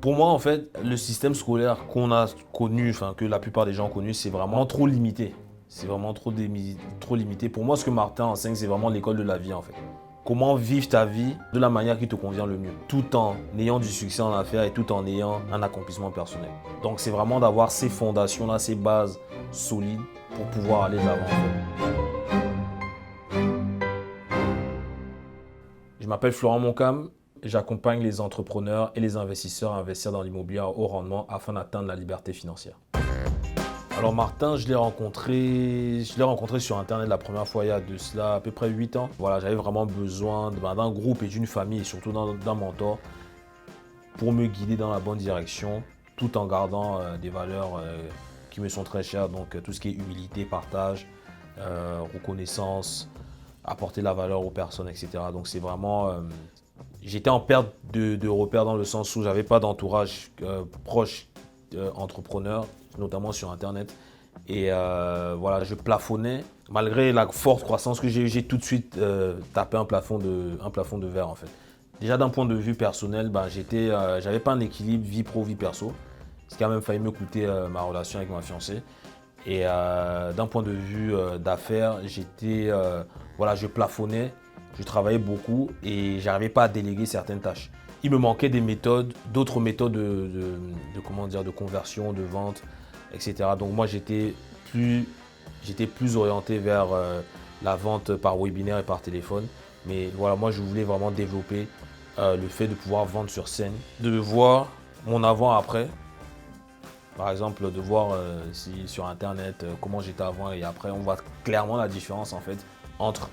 Pour moi, en fait, le système scolaire qu'on a connu, enfin que la plupart des gens ont connu, c'est vraiment trop limité. C'est vraiment trop limité. Pour moi, ce que Martin enseigne, c'est vraiment l'école de la vie, en fait. Comment vivre ta vie de la manière qui te convient le mieux, tout en ayant du succès en affaires et tout en ayant un accomplissement personnel. Donc, c'est vraiment d'avoir ces fondations-là, ces bases solides pour pouvoir aller de l'avant, en fait. Je m'appelle Florent Moncam. J'accompagne les entrepreneurs et les investisseurs à investir dans l'immobilier à haut rendement afin d'atteindre la liberté financière. Alors Martin, je l'ai rencontré sur Internet la première fois il y a de cela à peu près 8 ans. Voilà, j'avais vraiment besoin d'un groupe et d'une famille et surtout d'un mentor pour me guider dans la bonne direction tout en gardant des valeurs qui me sont très chères. Donc tout ce qui est humilité, partage, reconnaissance, apporter la valeur aux personnes, etc. Donc c'est vraiment... j'étais en perte de repères dans le sens où j'avais pas d'entourage proche entrepreneur, notamment sur Internet. Et voilà, je plafonnais. Malgré la forte croissance que j'ai eue, j'ai tout de suite tapé un plafond de verre en fait. Déjà d'un point de vue personnel, j'avais pas un équilibre vie pro, vie perso. Ce qui a même failli me coûter ma relation avec ma fiancée. Et d'un point de vue d'affaires, voilà, je plafonnais, je travaillais beaucoup et j'arrivais pas à déléguer certaines tâches. Il me manquait des méthodes, d'autres méthodes comment dire, de conversion, de vente, etc. Donc moi j'étais plus orienté vers la vente par webinaire et par téléphone. Mais voilà, moi je voulais vraiment développer le fait de pouvoir vendre sur scène, de voir mon avant-après. Par exemple, de voir sur Internet comment j'étais avant et après, on voit clairement la différence en fait entre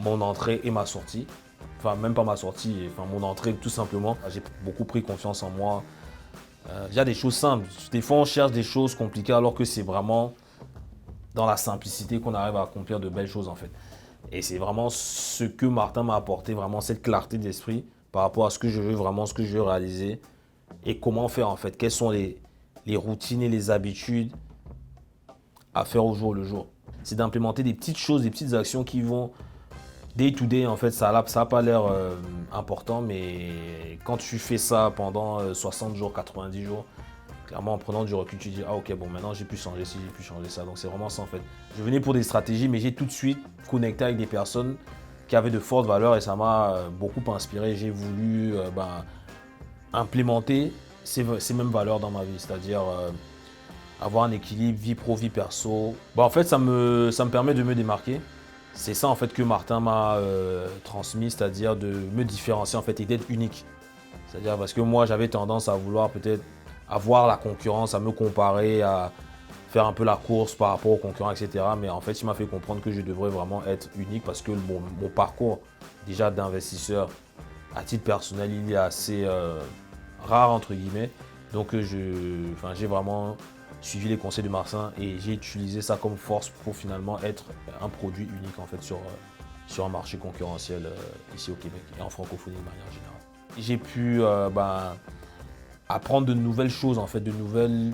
mon entrée et ma sortie. Enfin, même pas ma sortie, enfin mon entrée tout simplement. J'ai beaucoup pris confiance en moi. Il y a des choses simples. Des fois, on cherche des choses compliquées alors que c'est vraiment dans la simplicité qu'on arrive à accomplir de belles choses en fait. Et c'est vraiment ce que Martin m'a apporté, vraiment cette clarté d'esprit par rapport à ce que je veux vraiment, ce que je veux réaliser et comment faire en fait. Quelles sont les routines et les habitudes à faire au jour le jour. C'est d'implémenter des petites choses, des petites actions qui vont day to day. En fait, ça n'a pas l'air important, mais quand tu fais ça pendant 60 jours, 90 jours, clairement en prenant du recul, tu dis ah ok, bon, maintenant j'ai pu changer ci, j'ai pu changer ça. Donc c'est vraiment ça en fait. Je venais pour des stratégies, mais j'ai tout de suite connecté avec des personnes qui avaient de fortes valeurs et ça m'a beaucoup inspiré. J'ai voulu implémenter ces mêmes valeurs dans ma vie, c'est-à-dire avoir un équilibre vie pro, vie perso. En fait, ça me permet de me démarquer. C'est ça en fait que Martin m'a transmis, c'est-à-dire de me différencier en fait et d'être unique. C'est-à-dire parce que moi, j'avais tendance à vouloir peut-être avoir la concurrence, à me comparer, à faire un peu la course par rapport aux concurrents, etc. Mais en fait, il m'a fait comprendre que je devrais vraiment être unique parce que mon parcours déjà d'investisseur à titre personnel, il est assez rare entre guillemets. Donc j'ai vraiment suivi les conseils de Martin et j'ai utilisé ça comme force pour finalement être un produit unique en fait sur un marché concurrentiel ici au Québec et en francophonie de manière générale. J'ai pu apprendre de nouvelles choses en fait, de nouvelles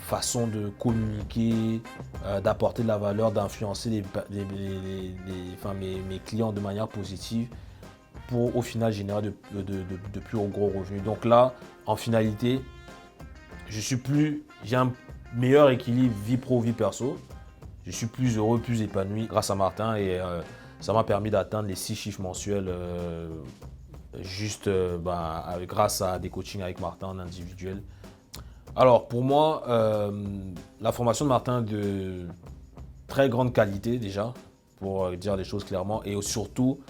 façons de communiquer, d'apporter de la valeur, d'influencer mes clients de manière positive pour au final générer de plus gros revenus. Donc là, en finalité, j'ai un meilleur équilibre vie pro, vie perso. Je suis plus heureux, plus épanoui grâce à Martin et ça m'a permis d'atteindre les 6 chiffres mensuels grâce à des coachings avec Martin en individuel. Alors pour moi, la formation de Martin est de très grande qualité déjà, pour dire les choses clairement, et surtout,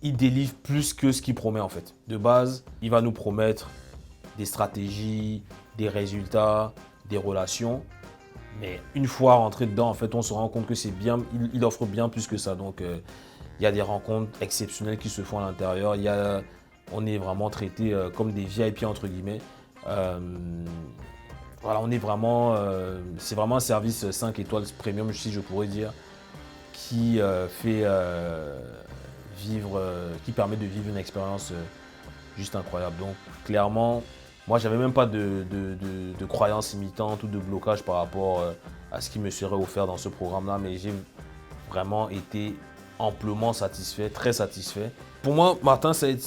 il délivre plus que ce qu'il promet en fait. De base, il va nous promettre des stratégies, des résultats, des relations. Mais une fois rentré dedans, en fait, on se rend compte que c'est bien, il offre bien plus que ça. Donc, il y a des rencontres exceptionnelles qui se font à l'intérieur. On est vraiment traité comme des VIP entre guillemets. Voilà, c'est vraiment un service 5 étoiles premium, si je pourrais dire, qui qui permet de vivre une expérience juste incroyable. Donc, clairement, moi, j'avais même pas de croyances limitantes ou de blocage par rapport à ce qui me serait offert dans ce programme-là, mais j'ai vraiment été amplement satisfait, très satisfait. Pour moi, Martin, c'est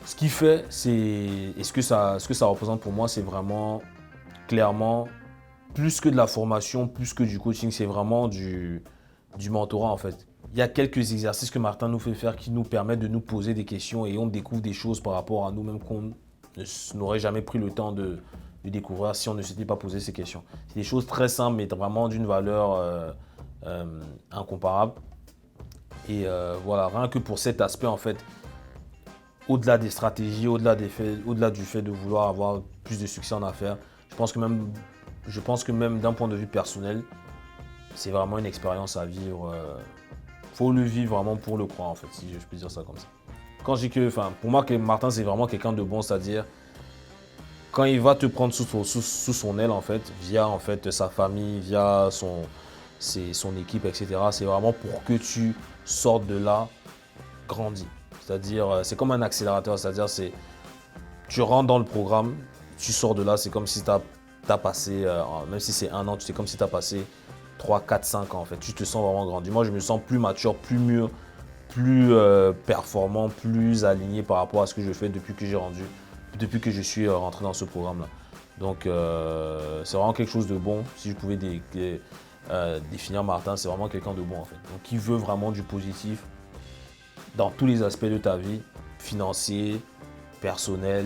Ce qu'il fait, c'est, et ce que ça représente pour moi, c'est vraiment clairement plus que de la formation, plus que du coaching, c'est vraiment du mentorat en fait. Il y a quelques exercices que Martin nous fait faire qui nous permettent de nous poser des questions et on découvre des choses par rapport à nous-mêmes qu'on n'aurait jamais pris le temps de découvrir si on ne s'était pas posé ces questions. C'est des choses très simples mais vraiment d'une valeur incomparable. Et voilà, rien que pour cet aspect en fait, au-delà des stratégies, au-delà du fait de vouloir avoir plus de succès en affaires, je pense que même d'un point de vue personnel, c'est vraiment une expérience à vivre. Faut le vivre vraiment pour le croire en fait, si je peux dire ça comme ça. Quand je dis que, enfin, pour moi, que Martin c'est vraiment quelqu'un de bon, c'est-à-dire quand il va te prendre sous son aile en fait, via en fait sa famille, via son équipe, etc. C'est vraiment pour que tu sortes de là grandi. C'est-à-dire, c'est comme un accélérateur, c'est-à-dire tu rentres dans le programme, tu sors de là, c'est comme si tu as passé, même si c'est un an, c'est comme si tu as passé 3, 4, 5 ans en fait. Tu te sens vraiment grandi. Moi, je me sens plus mature, plus mûr, plus performant, plus aligné par rapport à ce que je fais depuis que je suis rentré dans ce programme-là. Donc, c'est vraiment quelque chose de bon. Si je pouvais définir Martin, c'est vraiment quelqu'un de bon en fait. Donc, qui veut vraiment du positif dans tous les aspects de ta vie, financier, personnel,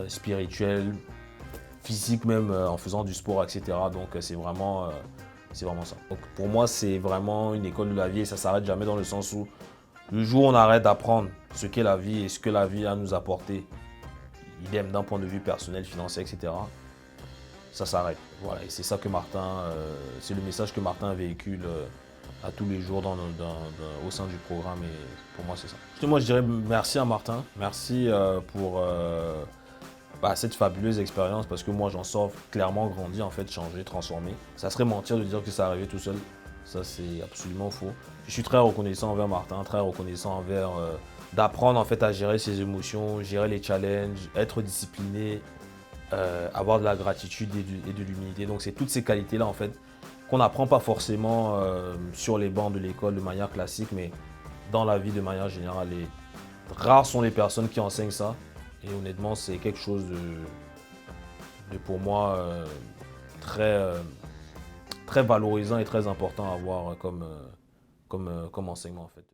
spirituel, physique même en faisant du sport, etc. Donc c'est vraiment ça. Donc pour moi, c'est vraiment une école de la vie et ça ne s'arrête jamais dans le sens où le jour où on arrête d'apprendre ce qu'est la vie et ce que la vie a à nous apporter, idem d'un point de vue personnel, financier, etc., ça s'arrête. Voilà, et c'est ça que c'est le message que Martin véhicule à tous les jours au sein du programme et pour moi c'est ça. Moi je dirais merci à Martin, merci pour cette fabuleuse expérience parce que moi j'en sors clairement grandi en fait, changé, transformé. Ça serait mentir de dire que ça arrivait tout seul, ça c'est absolument faux. Je suis très reconnaissant envers Martin, très reconnaissant envers d'apprendre en fait à gérer ses émotions, gérer les challenges, être discipliné, avoir de la gratitude et de l'humilité. Donc c'est toutes ces qualités-là en fait qu'on n'apprend pas forcément sur les bancs de l'école de manière classique, mais dans la vie de manière générale. Et rares sont les personnes qui enseignent ça. Et honnêtement, c'est quelque chose pour moi très valorisant et très important à avoir comme enseignement en fait.